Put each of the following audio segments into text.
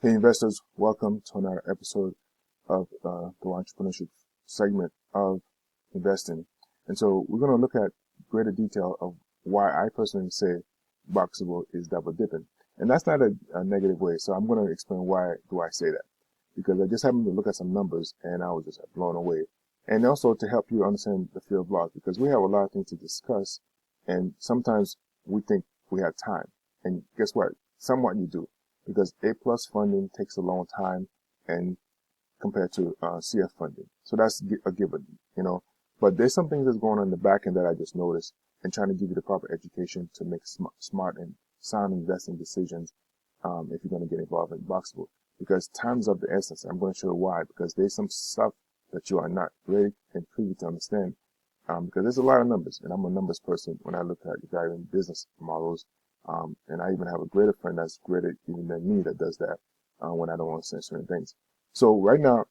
Hey investors, welcome to another episode of the entrepreneurship segment of investing. And so we're going to look at greater detail of why I personally say Boxabl is double dipping. And that's not a negative way. So I'm going to explain why do I say that. Because I just happened to look at some numbers and I was just blown away. And also to help you understand the fear of loss, because we have a lot of things to discuss and sometimes we think we have time. And guess what? Somewhat you do. Because A+ funding takes a long time and compared to CF funding. So that's a given, But there's some things that's going on in the back end that I just noticed and trying to give you the proper education to make smart and sound investing decisions if you're going to get involved in Boxabl. Because time's of the essence. I'm going to show you why. Because there's some stuff that you are not ready and privy to understand. Because there's a lot of numbers, and I'm a numbers person when I look at evaluating business models. And I even have a greater friend that's greater even than me that does that when I don't understand certain things. So right now,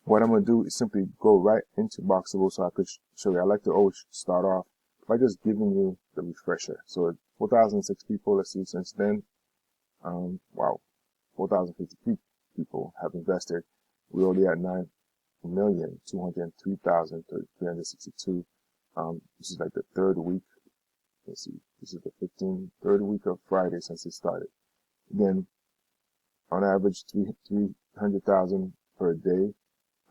what I'm going to do is simply go right into Boxabl so I could show you. I like to always start off by just giving you the refresher. So 4,006 people, let's see, since then. Wow, 4,050 people have invested. We already at 9,203,362. This is like the third week. Let's see, this is the third week of Friday since it started. Again, on average, 300,000 per day.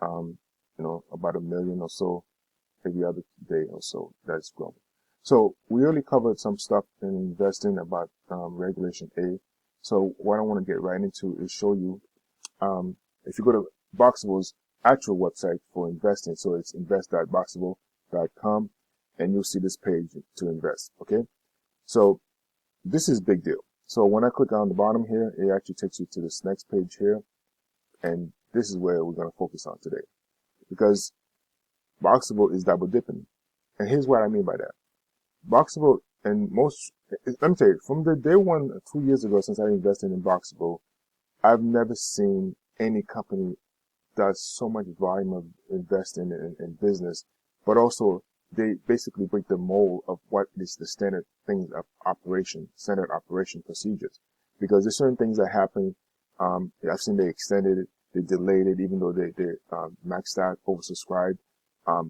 About 1 million or so every other day or so. That's growing. So we already covered some stuff in investing about regulation A. So what I want to get right into is show you, if you go to Boxabl's actual website for investing, so it's invest.boxabl.com. And you'll see this page to invest. Okay. So this is big deal. So when I click on the bottom here, it actually takes you to this next page here. And this is where we're going to focus on today, because Boxabl is double dipping. And here's what I mean by that. Boxabl and let me tell you, from the day one, 2 years ago, since I invested in Boxabl, I've never seen any company does so much volume of investing in business, but also they basically break the mold of what is the standard things of standard operation procedures. Because there's certain things that happen. I've seen they extended it, they delayed it, even though they maxed out, oversubscribed.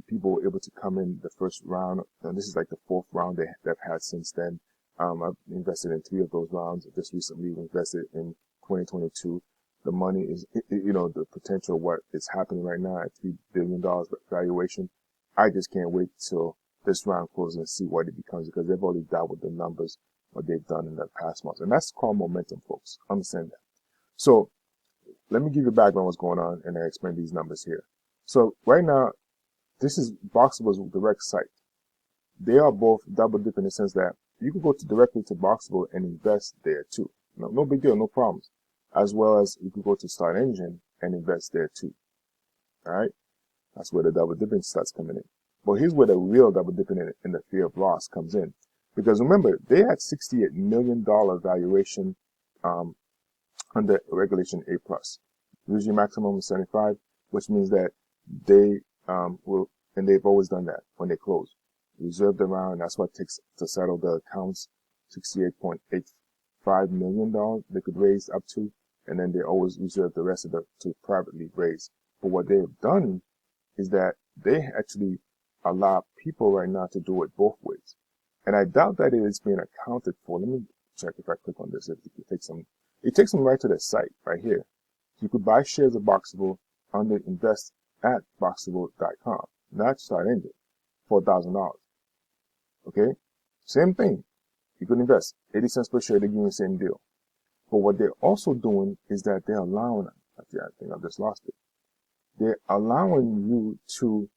People were able to come in the first round, and this is like the fourth round they've had since then. I've invested in 3 of those rounds. Just recently invested in 2022. The money is, the potential of what is happening right now at $3 billion valuation. I just can't wait till this round closes and see what it becomes, because they've already doubled the numbers what they've done in the past months. And that's called momentum, folks. Understand that. So let me give you background what's going on and I explain these numbers here. So right now, this is Boxabl's direct site. They are both double dip in the sense that you can go directly to Boxabl and invest there too. No big deal, no problems. As well as you can go to Start Engine and invest there too. All right. That's where the double dipping starts coming in. But here's where the real double dipping in the fear of loss comes in. Because remember, they had $68 million valuation under regulation A+. Usually maximum is 75, which means that they will, and they've always done that when they close. Reserve the round, that's what it takes to settle the accounts, $68.85 million they could raise up to, and then they always reserve the rest of it to privately raise. But what they have done is that they actually allow people right now to do it both ways. And I doubt that it is being accounted for. Let me check if I click on this. If it takes them right to the site right here. You could buy shares of Boxabl under invest at boxabl.com, not Start Engine, $4,000. Okay. Same thing. You could invest 80 cents per share. They give you the same deal. But what they're also doing is that they're allowing, I think I've just lost it. They're allowing you to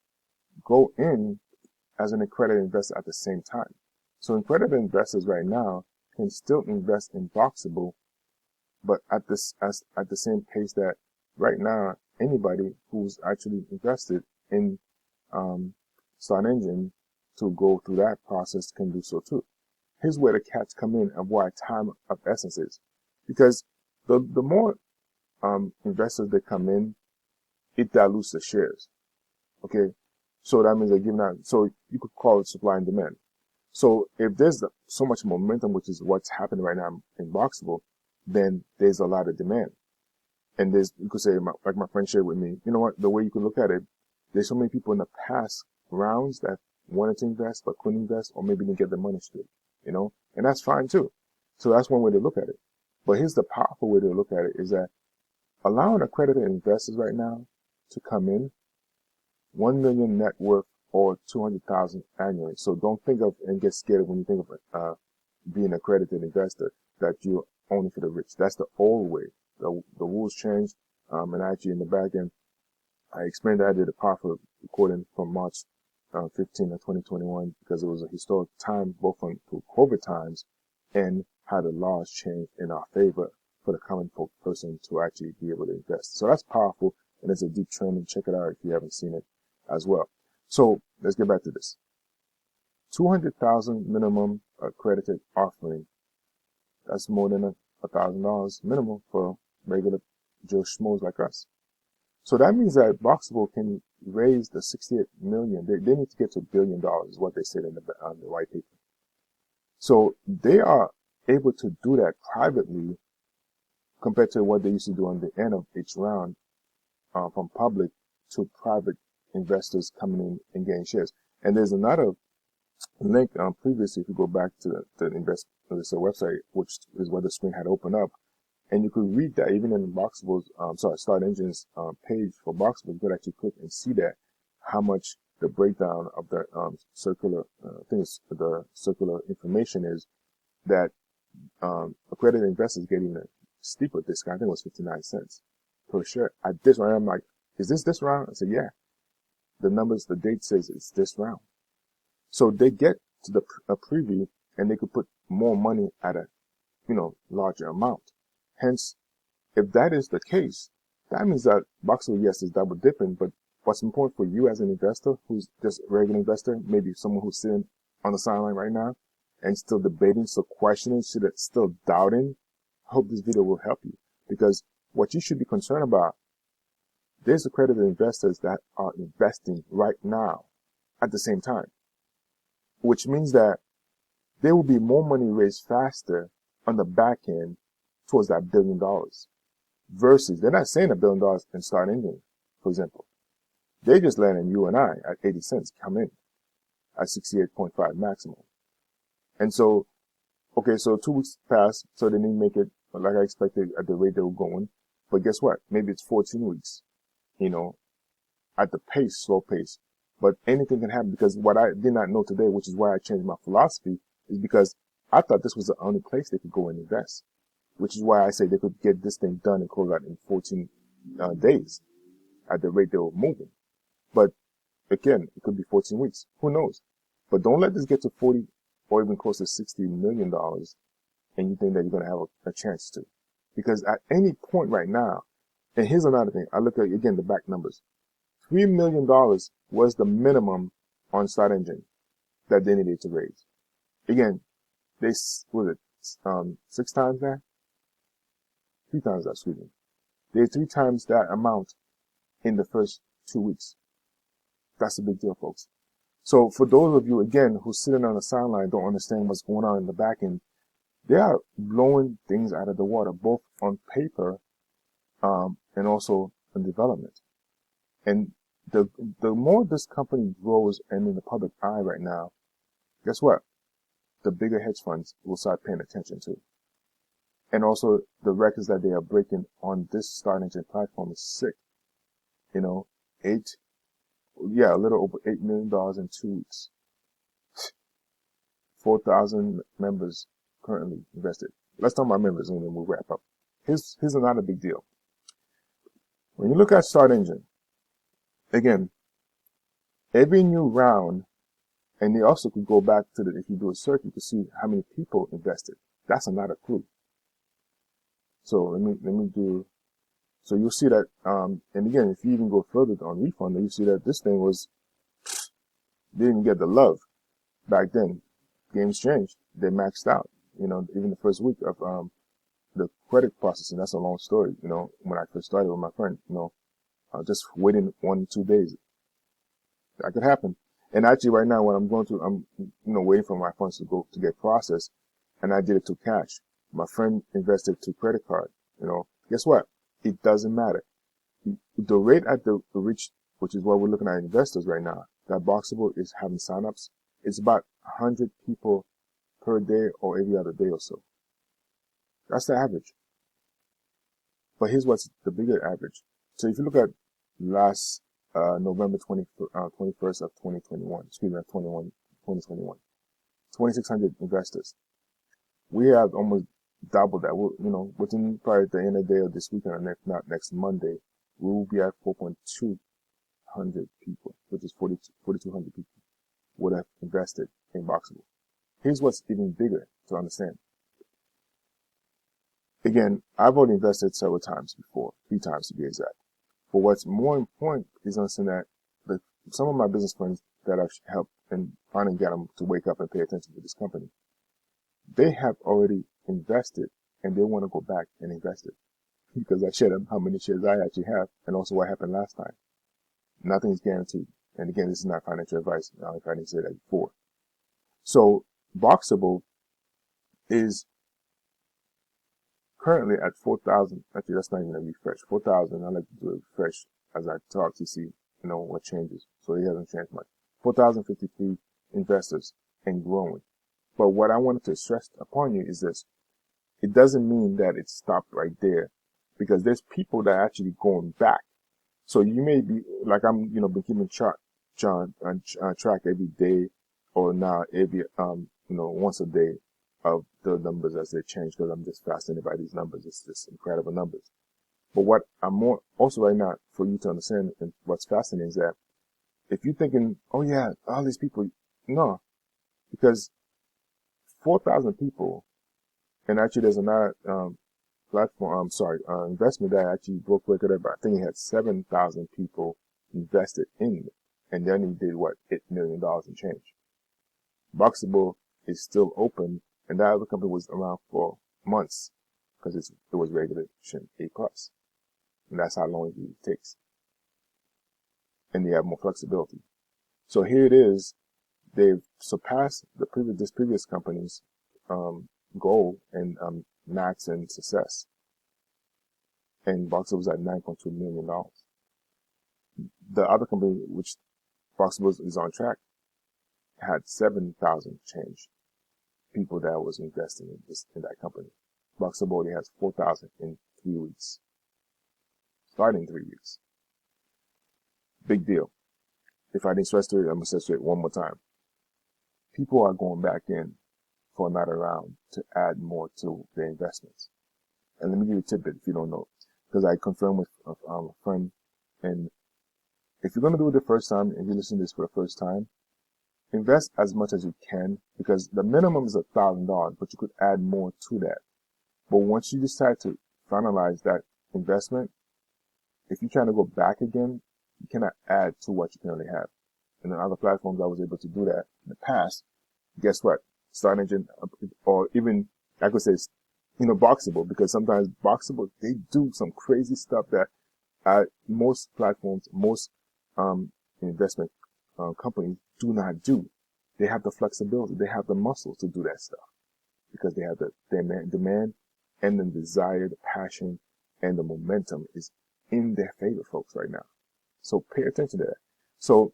go in as an accredited investor at the same time. So accredited investors right now can still invest in Boxabl, but at the same pace that right now anybody who's actually invested in Start Engine to go through that process can do so too. Here's where the catch come in of why time of essence is, because the more investors that come in, it dilutes the shares. Okay, so that means they're giving out. So you could call it supply and demand. So if there's so much momentum, which is what's happening right now in Boxabl, then there's a lot of demand. And you could say, like my friend shared with me, you know what, the way you can look at it, there's so many people in the past rounds that wanted to invest but couldn't invest, or maybe didn't get the money straight, and that's fine too. So that's one way to look at it. But here's the powerful way to look at it is that allowing accredited investors right now to come in, 1 million net worth or 200,000 annually. So don't think of and get scared when you think of being an accredited investor that you're only for the rich. That's the old way. The rules changed. And actually in the back end, I explained that I did a powerful recording from March 15 of 2021 because it was a historic time, both from COVID times and how the laws changed in our favor for the common folk person to actually be able to invest. So that's powerful, and it's a deep training. Check it out if you haven't seen it as well. So let's get back to this. 200,000 minimum accredited offering. That's more than $1,000 minimum for regular Joe Schmoes like us. So that means that Boxabl can raise the 68 million. They need to get to $1 billion, is what they said in the white paper. So they are able to do that privately compared to what they used to do on the end of each round, from public to private investors coming in and getting shares. And there's another link previously, if you go back to the website, which is where the screen had opened up, and you could read that even in Boxabl's, Start Engine's page for Boxabl, you could actually click and see that how much the breakdown of the circular information is that accredited investors getting a steeper discount. I think it was 59 cents per share at this round. I'm like, is this round? I said, yeah. The numbers, the date says it's this round. So they get to the preview and they could put more money at a, larger amount. Hence, if that is the case, that means that Boxabl, yes, is double dipping, but what's important for you as an investor who's just a regular investor, maybe someone who's sitting on the sideline right now and still debating, still questioning, still doubting, I hope this video will help you. Because what you should be concerned about, there's accredited investors that are investing right now at the same time, which means that there will be more money raised faster on the back end towards that $1 billion versus they're not saying $1 billion in Start Engine, for example. They're just letting you and I at 80 cents come in at 68.5 maximum. And so, okay, so 2 weeks passed, so they didn't make it like I expected at the rate they were going. But guess what? Maybe it's 14 weeks, at the pace, slow pace. But anything can happen because what I did not know today, which is why I changed my philosophy, is because I thought this was the only place they could go and invest, which is why I say they could get this thing done and close out in 14 days at the rate they were moving. But again, it could be 14 weeks. Who knows? But don't let this get to 40 or even close to $60 million and you think that you're going to have a chance to. Because at any point right now, and here's another thing, I look at, again, the back numbers. $3 million was the minimum on Start Engine that they needed to raise. Again, they, 6 times that? 3 times that, excuse me. They had 3 times that amount in the first 2 weeks. That's a big deal, folks. So for those of you, again, who's sitting on the sideline, don't understand what's going on in the back end, they are blowing things out of the water, both on paper, and also in development. And the more this company grows and in the public eye right now, guess what? The bigger hedge funds will start paying attention to. And also the records that they are breaking on this Start Engine platform is sick. A little over $8 million in 2 weeks. 4,000 members currently invested. Let's talk about members and then we'll wrap up. Here's another big deal. When you look at Start Engine, again, every new round, and they also could go back to if you do a search, you can see how many people invested. That's another clue. So let me do, so you'll see that, and again, if you even go further on refund, you see that this thing didn't get the love back then. Games changed. They maxed out, even the first week of, the credit processing. That's a long story, when I first started with my friend, just waiting 1 2 days. That could happen. And actually right now what I'm going through, I'm, waiting for my funds to get processed, and I did it to cash. My friend invested to credit card, guess what? It doesn't matter. The rate at the reach, which is what we're looking at investors right now, that Boxabl is having signups, it's about 100 people per day or every other day or so. That's the average. But here's what's the bigger average. So if you look at last November 21st of 2021, 2021, 2,600 investors. We have almost double that. We'll, within probably the end of the day of this weekend, or not next Monday, we will be at 4,200 people, which is 4,200 people would have invested in Boxabl. Here's what's even bigger to understand. Again, I've already invested several times before, 3 times to be exact. But what's more important is understanding that some of my business friends that I've helped and finally get them to wake up and pay attention to this company, they have already invested and they want to go back and invest it, because I shared them how many shares I actually have and also what happened last time. Nothing's guaranteed. And again, this is not financial advice. If I didn't say that before. So Boxabl is currently at 4,000. Actually, that's not even a refresh. 4,000. I like to do a refresh as I talk to see, what changes. So it hasn't changed much. 4,053 investors and growing. But what I wanted to stress upon you is this. It doesn't mean that it stopped right there, because there's people that are actually going back. So you may be like I'm, been keeping track every day, or now every, once a day of the numbers as they change, because I'm just fascinated by these numbers. It's just incredible numbers. But what I'm more also right now for you to understand, and what's fascinating is that if you're thinking, oh yeah, all these people, no, because 4,000 people, and actually there's another platform, investment that actually broke record, but I think it had 7,000 people invested in it, and then he did $8 million in change. Boxabl is still open, and that other company was around for months because it was regulation A+, and that's how long it takes. And they have more flexibility. So here it is. They've surpassed this previous company's goal and max and success. And Boxabl was at $9.2 million. The other company, which Boxabl is on track, had 7,000 change people that was investing in that company. Boxabl only has 4,000 in 3 weeks. Starting 3 weeks. Big deal. If I didn't stress to it, I'm going to stress to it one more time. People are going back in for another round to add more to their investments. And let me give you a tidbit if you don't know, because I confirmed with a friend, and if you're going to do it the first time, and you listen to this for the first time, invest as much as you can, because the minimum is $1,000, but you could add more to that. But once you decide to finalize that investment, if you're trying to go back again, you cannot add to what you currently have. And on other platforms, I was able to do that in the past. Guess what? Start Engine, or even, I could say, Boxabl, because sometimes Boxabl, they do some crazy stuff that most platforms, most investment companies do not do. They have the flexibility, they have the muscles to do that stuff, because they have the demand and the desire, the passion, and the momentum is in their favor, folks, right now. So pay attention to that. So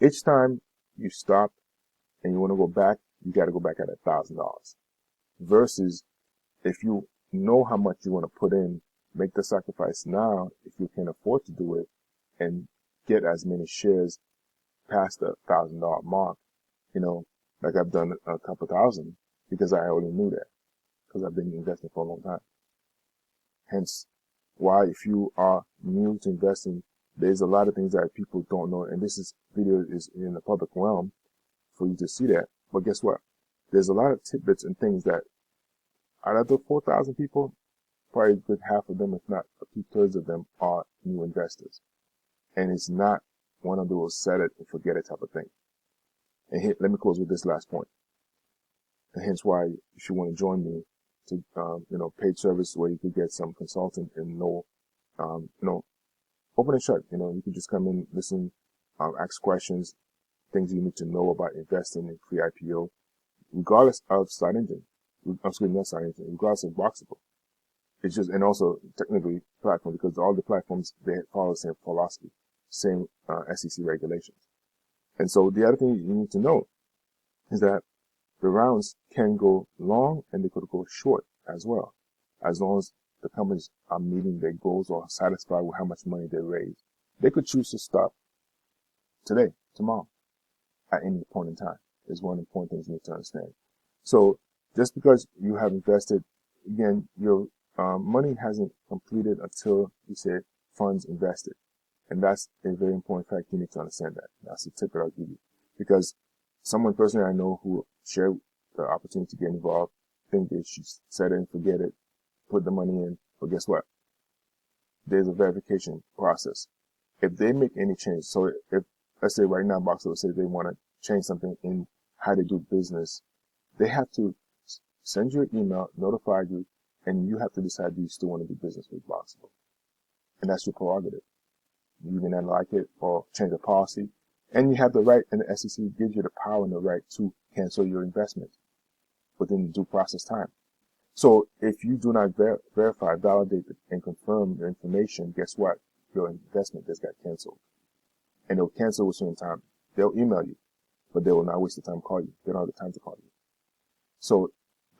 each time you stop and you want to go back, you got to go back at $1,000. Versus if you know how much you want to put in, make the sacrifice now if you can afford to do it, and get as many shares past the $1,000 mark. Like I've done a couple thousand, because I already knew that, because I've been investing for a long time. Hence why, if you are new to investing, there's a lot of things that people don't know, and this video is in the public realm for you to see that. But guess what? There's a lot of tidbits and things that out of the 4,000 people, probably a good half of them, if not 2/3 of them, are new investors. And it's not one of those set it and forget it type of thing. And here, let me close with this last point. And hence why, if you want to join me to, paid service where you could get some consulting and open and shut. You can just come in, listen, ask questions, things you need to know about investing in pre-IPO, regardless of Start Engine. Not Start Engine, regardless of Boxabl. It's just, and also technically platform, because all the platforms, they follow the same philosophy, same SEC regulations. And so the other thing you need to know is that the rounds can go long and they could go short as well, as long as the companies are meeting their goals or satisfied with how much money they raise. They could choose to stop today, tomorrow, at any point in time. Is one important thing you need to understand. So just because you have invested, again, your money hasn't completed until you say funds invested. And that's a very important fact. You need to understand that. That's the tip that I'll give you. Because someone personally I know who shared the opportunity to get involved, think they should set it and forget it, put the money in, but guess what? There's a verification process. If they make any change, so if, let's say right now, Boxabl says they want to change something in how they do business, they have to send you an email, notify you, and you have to decide do you still want to do business with Boxabl. And that's your prerogative. You may not like it or change the policy. And you have the right, and the SEC gives you the power and the right to cancel your investment within due process time. So if you do not verify, validate, and confirm the information, guess what? Your investment just got canceled. And they'll cancel at a certain time. They'll email you, but they will not waste the time to call you. They don't have the time to call you. So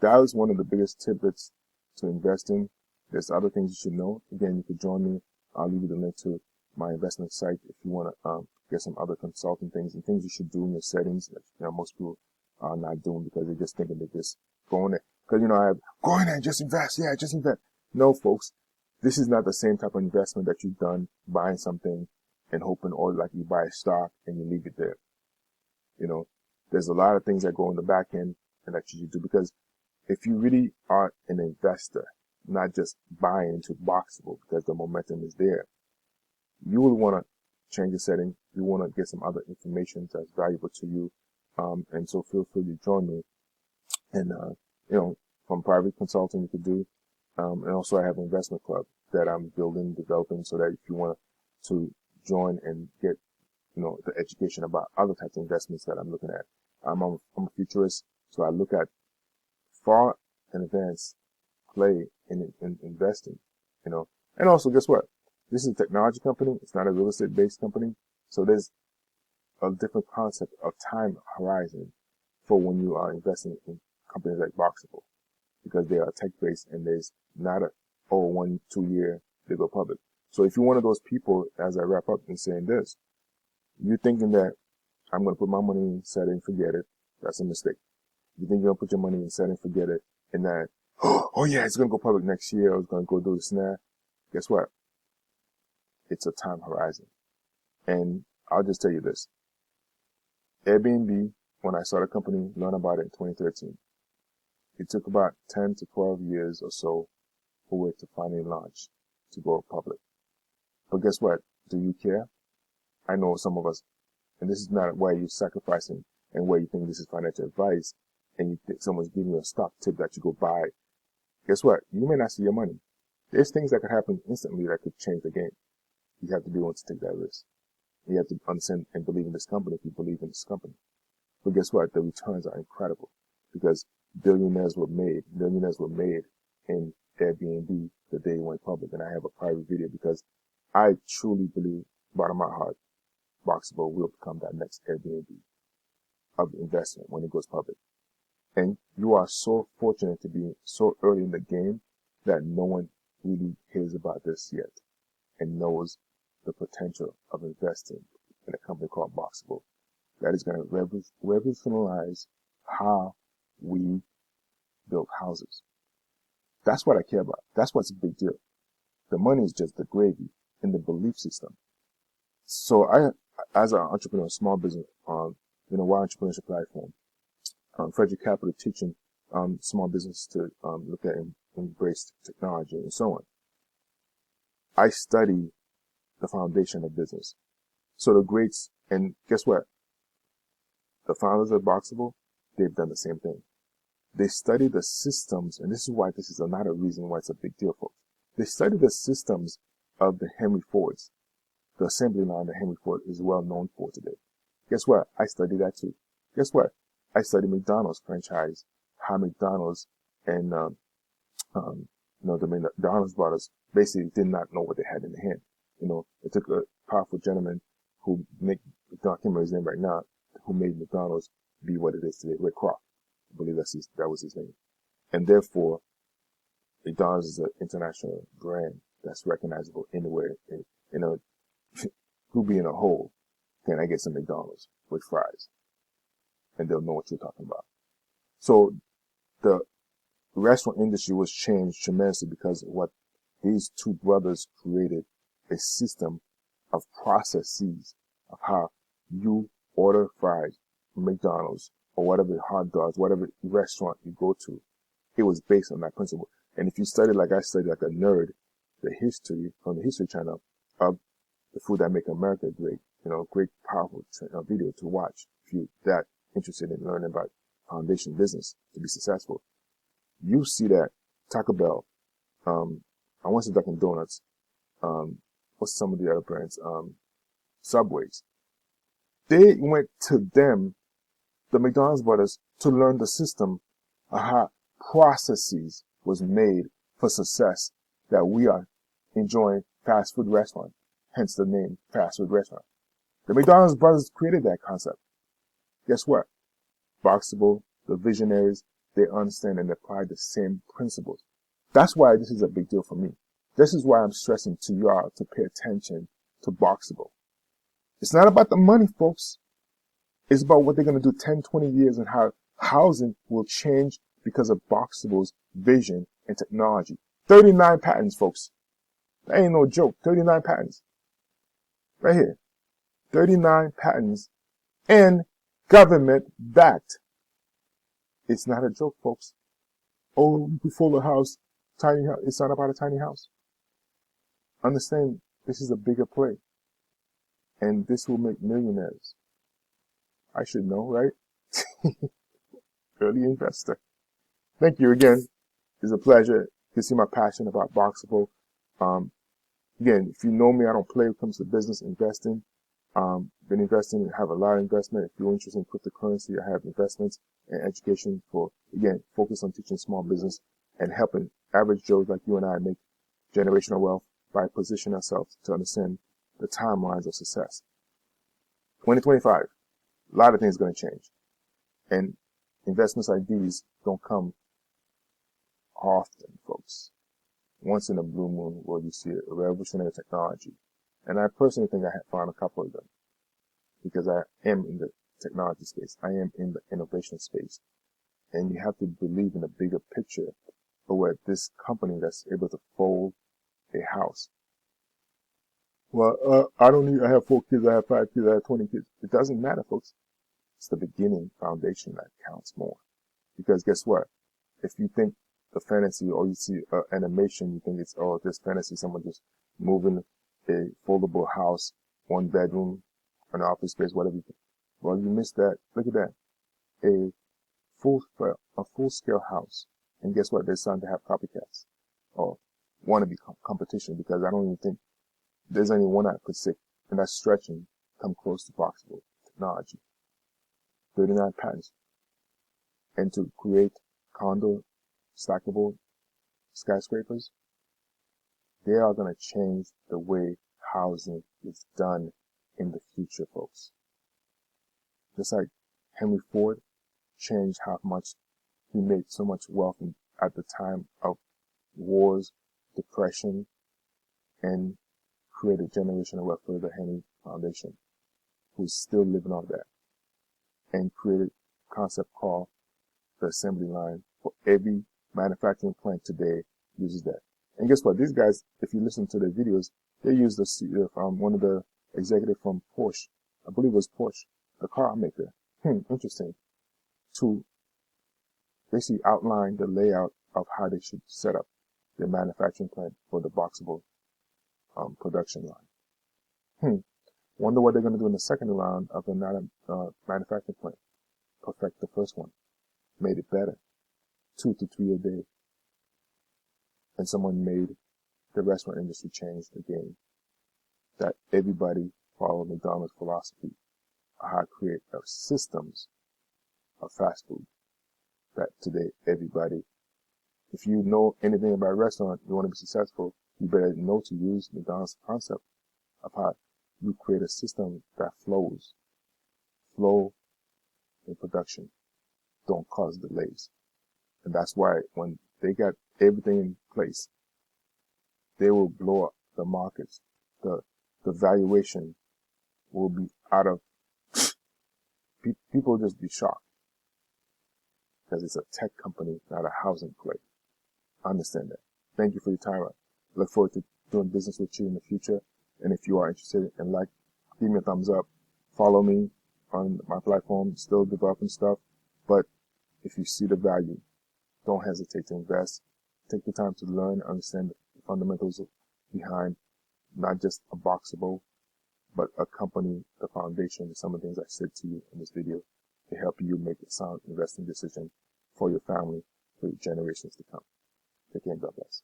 that is one of the biggest tidbits to invest in. There's other things you should know. Again, you could join me. I'll leave you the link to my investment site if you want to get some other consulting things and things you should do in your settings that most people are not doing because they're just thinking they're just going there. Because, I have, go in there and just invest. Yeah, just invest. No, folks, this is not the same type of investment that you've done buying something and hoping, or like you buy a stock and you leave it there. There's a lot of things that go in the back end and that you should do, because if you really are an investor, not just buying into Boxabl because the momentum is there, you will want to change your setting. You want to get some other information that's valuable to you. And so feel free to join me. And, from private consulting you could do. And also I have an investment club that I'm building, developing, so that if you want to join and get, the education about other types of investments that I'm looking at. I'm a futurist, so I look at far in advance play in investing, And also, guess what? This is a technology company. It's not a real estate based company. So there's a different concept of time horizon for when you are investing in companies like Boxabl, because they are tech based and there's not 1-2 year they go public. So if you're one of those people, as I wrap up and saying this, you're thinking that I'm going to put my money in, set it and forget it. That's a mistake. You think you're going to put your money in, set it and forget it, and that, oh yeah, it's going to go public next year, or it's going to go do this and that. Guess what? It's a time horizon. And I'll just tell you this. Airbnb, when I started a company, learned about it in 2013. It took about 10 to 12 years or so for it to finally launch, to go public. But guess what? Do you care? I know some of us, and this is not where you're sacrificing and where you think this is financial advice, and you think someone's giving you a stock tip that you go buy. Guess what? You may not see your money. There's things that could happen instantly that could change the game. You have to be willing to take that risk. You have to understand and believe in this company if you believe in this company. But guess what? The returns are incredible, because millionaires were made in Airbnb the day it went public. And I have a private video because I truly believe, bottom of my heart, Boxabl will become that next Airbnb of investment when it goes public. And you are so fortunate to be so early in the game that no one really hears about this yet and knows the potential of investing in a company called Boxabl that is going to revolutionize how we build houses. That's what I care about. That's what's a big deal. The money is just the gravy in the belief system. So I, as an entrepreneur, small business, Wild Entrepreneurship Platform, Frederick Capital teaching small business to look at and embrace technology and so on. I study the foundation of business. So the greats, and guess what? The founders of Boxabl, they've done the same thing. They study the systems, and this is why this is another reason why it's a big deal, folks. They study the systems of the Henry Fords. The assembly line that Henry Ford is well known for today. Guess what? I study that too. Guess what? I study McDonald's franchise, how McDonald's and The McDonald's brothers basically did not know what they had in their hand. It took a powerful gentleman who I can't remember his name right now, who made McDonald's be what it is today, Ray Kroc. I believe that was his name. And therefore, McDonald's is an international brand that's recognizable anywhere. Who be in a hole, can I get some McDonald's with fries? And they'll know what you're talking about. So the restaurant industry was changed tremendously because of what these two brothers created, a system of processes of how you order fries from McDonald's or whatever hot dogs, whatever restaurant you go to. It was based on that principle. And if you study like I studied, like a nerd, the history from the History Channel of the food that make America great, great, powerful video to watch if you're that interested in learning about foundation business to be successful. You see that Taco Bell, I want to say Dunkin' Donuts, what's some of the other brands, Subways. They went to them, the McDonald's brothers, to learn the system of how processes was made for success that we are enjoying fast food restaurant, hence the name fast food restaurant. The McDonald's brothers created that concept. Guess what? Boxabl, the visionaries, they understand and apply the same principles. That's why this is a big deal for me. This is why I'm stressing to y'all to pay attention to Boxabl. It's not about the money, folks. It's about what they're going to do 10, 20 years and how housing will change because of Boxabl's vision and technology. 39 patents, folks. That ain't no joke. 39 patents. Right here. 39 patents and government backed. It's not a joke, folks. Oh, before the house, tiny house. It's not about a tiny house. Understand, this is a bigger play. And this will make millionaires. I should know, right? Early investor. Thank you again. It's a pleasure to see my passion about Boxabl. Again, if you know me, I don't play when it comes to business investing. Been investing, have a lot of investment. If you're interested in cryptocurrency, I have investments and education for, again, focus on teaching small business and helping average Joes like you and I make generational wealth by positioning ourselves to understand the timelines of success. 2025, a lot of things are going to change. And investments like these don't come often, folks. Once in a blue moon where you see a revolutionary technology. And I personally think I have found a couple of them because I am in the technology space. I am in the innovation space. And you have to believe in the bigger picture of where this company that's able to fold a house. Well, I have 4 kids, I have 5 kids, I have 20 kids. It doesn't matter, folks. It's the beginning foundation that counts more. Because guess what? If you think the fantasy or you see animation, you think it's, this fantasy, someone just moving a foldable house, 1 bedroom, an office space, whatever you think. Well, you missed that. Look at that. A full-scale house. And guess what? They're starting to have copycats. Or wannabe competition because I don't even think there's only one I could say, and that's stretching, come close to Boxabl technology. 39 patents. And to create condo stackable skyscrapers, they are going to change the way housing is done in the future, folks. Just like Henry Ford changed how much he made so much wealth at the time of wars, depression, and created generational wealth for the Henry Foundation, who's still living off that, and created a concept called the assembly line for every manufacturing plant today uses that. And guess what? These guys, if you listen to their videos, they use the CEO from one of the executives from Porsche. I believe it was Porsche, the car maker. Interesting. To basically outline the layout of how they should set up their manufacturing plant for the Boxabl production line. Wonder what they're going to do in the second round of the manufacturing plant. Perfect the first one. Made it better. 2 to 3 a day. And someone made the restaurant industry change the game. That everybody follow McDonald's philosophy of how to create systems of fast food. That today everybody If you know anything about restaurant, you want to be successful, you better know to use McDonald's concept of how you create a system that flows. Flow in production don't cause delays. And that's why when they got everything in place, they will blow up the markets. The valuation will be out of, people will just be shocked because it's a tech company, not a housing play. I understand that. Thank you for your time. I look forward to doing business with you in the future. And if you are interested in give me a thumbs up. Follow me on my platform, still developing stuff. But if you see the value, don't hesitate to invest. Take the time to learn, understand the fundamentals behind not just a Boxabl, but a company, the foundation, and some of the things I said to you in this video to help you make a sound investing decision for your family, for your generations to come. Take care and God bless.